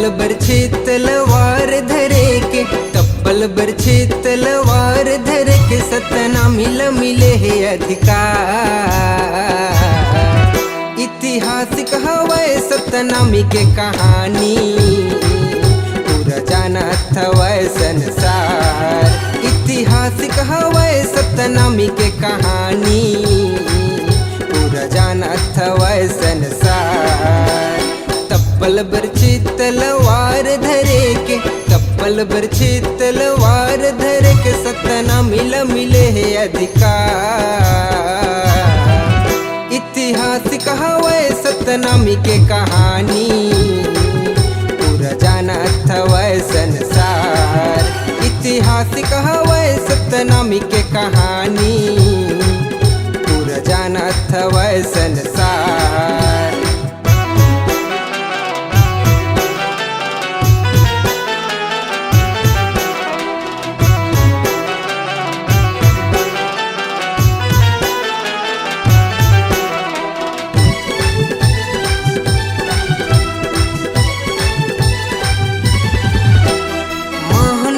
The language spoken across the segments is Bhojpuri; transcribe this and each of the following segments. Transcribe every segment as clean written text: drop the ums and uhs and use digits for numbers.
तप्पल बरछे तलवार धरे के, तप्पल बरछे तलवार धरे के, सतनामी मिले है अधिकार। इतिहासिक हवै सतनामी के कहानी, पूरा जानत हवै संसार। इतिहासिक हवै सतनामी के कहानी, पूरा जानत हवै संसार। तप्पल बरछे तलवार धरे के, तप्पल बरछे तलवार धरे के, सतनामी मिले है अधिकार। इतिहासिक हवै सतनामी के कहानी, पूरा जानत हवै संसार। इतिहासिक हवै सतनामी के कहानी, पूरा जानत हवै संसार।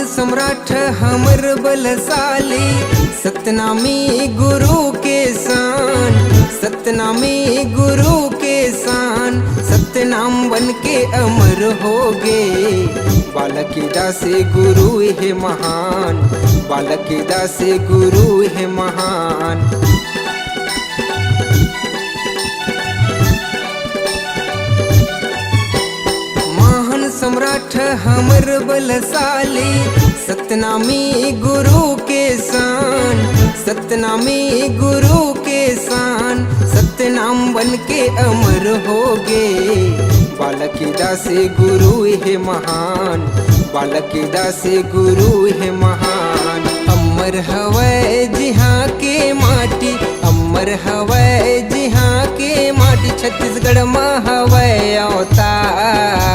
सम्राट हमर बलशाली, सतनामी गुरु के शान, सतनामी गुरु के शान। सतनाम बन के अमर हो गे, बालक दासे गुरु है महान, बालक दासे गुरु है महान। सम्राट हमर बलशाली, सतनामी गुरु के शान, सतनामी गुरु के शान। सतनाम बन के अमर हो गे, बालक दासे गुरु है महान, बालक दासे गुरु है महान। अमर हवै जिहाँ के माटी, अमर हवै जिहाँ के माटी, छत्तीसगढ़ में हवै अवतार।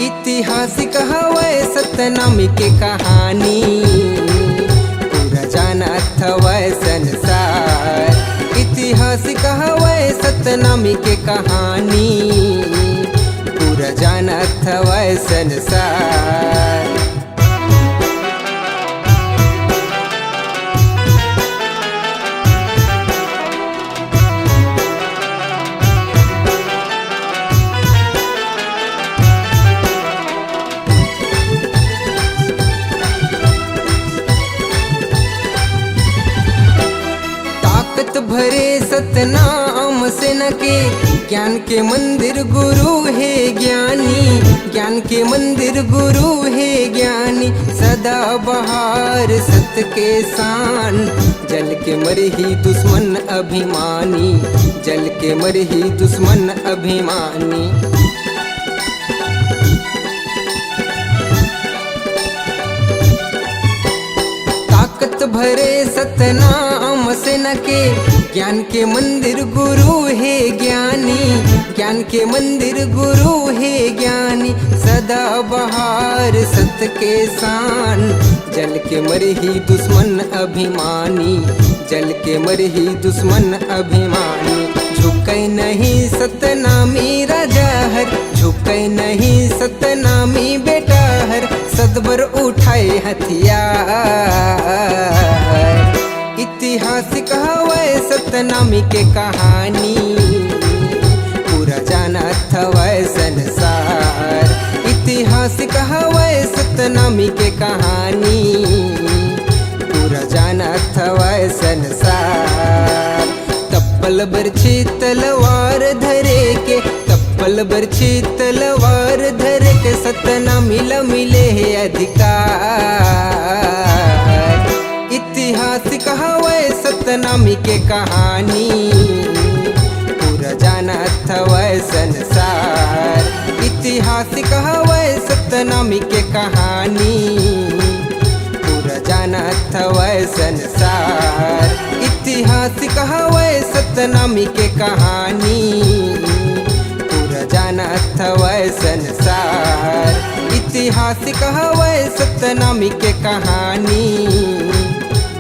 इतिहासिक हवै सतनामी के कहानी, पूरा जानत हवै संसार। इतिहासिक हवै सतनामी के कहानी, पूरा जानत हवै संसार। भरे सतनाम से न के, ज्ञान के मंदिर गुरु है ज्ञानी, ज्ञान के मंदिर गुरु है ज्ञानी। सदा बहार सत के शान, जल के मरही दुश्मन अभिमानी, जल के मरही दुश्मन अभिमानी। भरे सतनाम से न के, ज्ञान के मंदिर गुरु है ज्ञानी, ज्ञान के मंदिर गुरु है ज्ञानी। सदा बहार सत के शान, जल के मरही दुश्मन अभिमानी, जल के मरही दुश्मन अभिमानी। झुकै नहीं सतनामी राजा हर, झुकै नहीं सतनामी बेटा हर, सदबर उठाए हथियार। इतिहासिक हवै सतनामी के कहानी, पूरा जानत हवै संसार। इतिहासिक हवै सतनामी के कहानी, पूरा जानत हवै संसार। तप्पल बरछे तलवार धरे के, तप्पल बरछे तलवार धरे के, सतनामी मिले है अधिकार। इतिहासिक हवै सतनामी के कहानी, पूरा जानत हवै संसार। इतिहासिक हवै सतनामी के कहानी, पूरा जानत हवै संसार। इतिहासिक हवै सतनामी के कहानी, पूरा जानत हवै संसार। इतिहासिक हवै सतनामी के कहानी,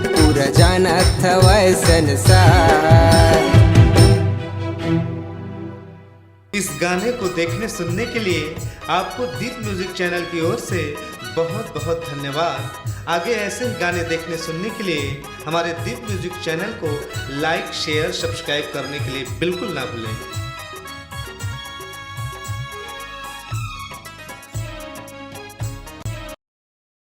पूरा जानत हवै संसार। इस गाने को देखने सुनने के लिए आपको दीप म्यूजिक चैनल की ओर से बहुत बहुत धन्यवाद। आगे ऐसे ही गाने देखने सुनने के लिए हमारे दीप म्यूजिक चैनल को लाइक शेयर सब्सक्राइब करने के लिए बिल्कुल ना भूलें।